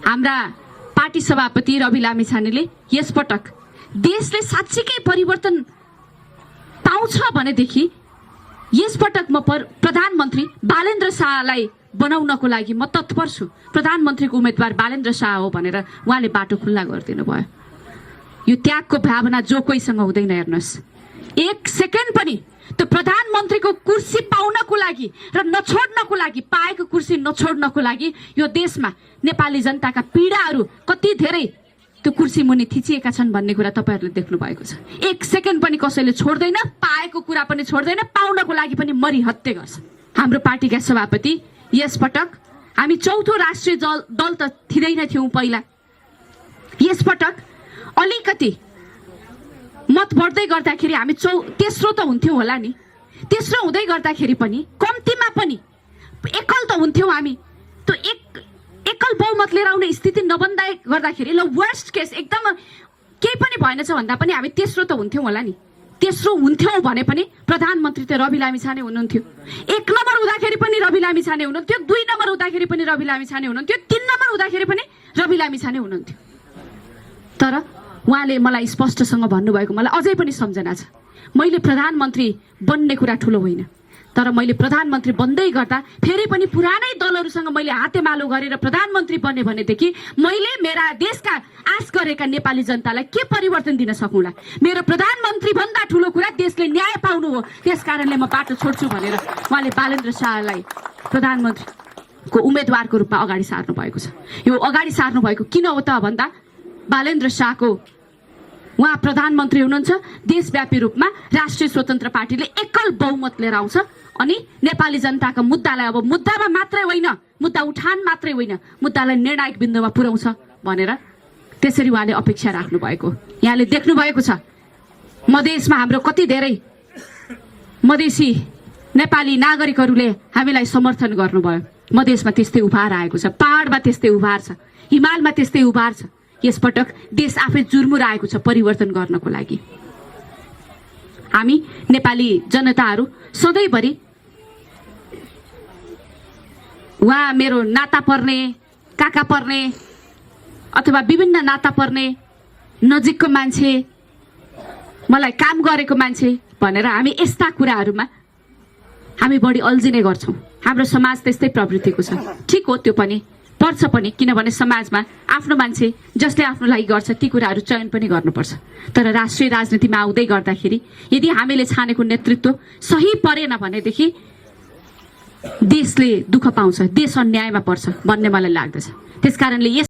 हाम्रा पार्टी सभापति रवि लामिछानेले यसपटक देशले साँच्चीकै परिवर्तन पाउँछ भनेदेखि यसपटक म प्रधानमन्त्री बालेन्द्र शाहलाई बनाउनको लागि म तत्पर छु। प्रधानमन्त्रीको उम्मेदवार बालेन्द्र शाह हो भनेर उहाँले बाटो खुल्ला गरिदिनु भयो। यो त्यागको भावना जो कोहीसँग हुँदैन। हेर्नुहोस्, एक सेकेन्ड पनि त्यो प्रधानमन्त्रीको कुर्सी पाउनको लागि र नछोड्नको लागि, पाएको कुर्सी नछोड्नको लागि यो देशमा नेपाली जनताका पीडाहरू कति धेरै त्यो कुर्सी मुनि थिचिएका छन् भन्ने कुरा तपाईहरुले देख्नु भएको छ। एक सेकेन्ड पनि कसैले छोड्दैन, पाएको कुरा पनि छोड्दैन, पाउनको लागि पनि मरिहत्ते गर्छ। हाम्रो पार्टीका सभापति यसपटक हामी चौथो राष्ट्रिय दल त थिदैन थियौं पहिला। यसपटक अलिकति मत बढ्दै गर्दाखेरि हामी तेस्रो त हुन्थ्यौं होला नि। तेस्रो हुँदै गर्दाखेरि पनि कम्तीमा पनि एकल त हुन्थ्यौं हामी। त्यो एकल बहुमत लिएर आउने स्थिति नबन्दा गर्दाखेरि ल वर्स्ट केस एकदम केही पनि भएनछ भन्दा पनि हामी तेस्रो त हुन्थ्यौं होला नि। तेस्रो हुन्थ्यौं भने पनि प्रधानमन्त्री त रवि लामिछाने हुनुहुन्थ्यो। एक नम्बर हुँदाखेरि पनि रवि लामिछाने हुनुहुन्थ्यो, दुई नम्बर हुँदाखेरि पनि रवि लामिछाने हुनुहुन्थ्यो, तीन नम्बर हुँदाखेरि पनि रवि लामिछाने हुनुहुन्थ्यो। तर उहाँले मलाई स्पष्टसँग भन्नुभएको मलाई अझै पनि सम्झना छ। मैले प्रधानमन्त्री बन्ने कुरा ठुलो होइन, तर मैले प्रधानमन्त्री बन्दै गर्दा फेरि पनि पुरानै दलहरुसँग मैले हातेमालो गरेर प्रधानमन्त्री बने भनेदेखि मैले मेरा देशका आश गरेका नेपाली जनतालाई के परिवर्तन दिन सकौँला। मेरो प्रधानमन्त्री भन्दा ठुलो कुरा देशले न्याय पाउनु हो। त्यसकारणले म बाटो छोड्छु भनेर उहाँले बालेन्द्र शाहलाई प्रधानमन्त्रीको उम्मेदवारको रूपमा अगाडि सार्नु भएको छ। यो अगाडि सार्नु भएको किन हो त भन्दा बालेन्द्र शाहको उहाँ प्रधानमन्त्री हुनुहुन्छ, देशव्यापी रूपमा राष्ट्रिय स्वतन्त्र पार्टीले एकल बहुमत लिएर आउँछ अनि नेपाली जनताका मुद्दालाई अब मुद्दामा मात्रै होइन, मुद्दा उठान मात्रै होइन, मुद्दालाई निर्णायक बिन्दुमा पुर्याउँछ भनेर त्यसरी उहाँले अपेक्षा राख्नु भएको। यहाँले देख्नु भएको छ मधेसमा हाम्रो कति धेरै मधेसी नेपाली नागरिकहरूले हामीलाई समर्थन गर्नुभयो। मधेसमा त्यस्तै उभार आएको छ, पहाडमा त्यस्तै उभार छ, हिमालमा त्यस्तै उभार छ। यसपटक देश आफै जुर्मुराएको छ परिवर्तन गर्नको लागि। हामी नेपाली जनताहरू सधैँभरि उहाँ मेरो नाता पर्ने, काका पर्ने अथवा विभिन्न नाता पर्ने नजिकको मान्छे, मलाई काम गरेको मान्छे भनेर हामी यस्ता कुराहरूमा हामी बढी अल्झिने गर्छौं। हाम्रो समाज त्यस्तै प्रवृत्तिको छ। ठिक हो, त्यो पनि पर्छ पनि, किनभने समाजमा आफ्नो मान्छे जसले आफ्नो लागि गर्छ ती कुराहरू चयन पनि गर्नुपर्छ। तर राष्ट्रिय राजनीतिमा आउँदै गर्दाखेरि यदि हामीले छानेको नेतृत्व सही परेन भनेदेखि देशले दुःख पाउँछ, देश अन्यायमा पर्छ भन्ने मलाई लाग्दछ। त्यसकारणले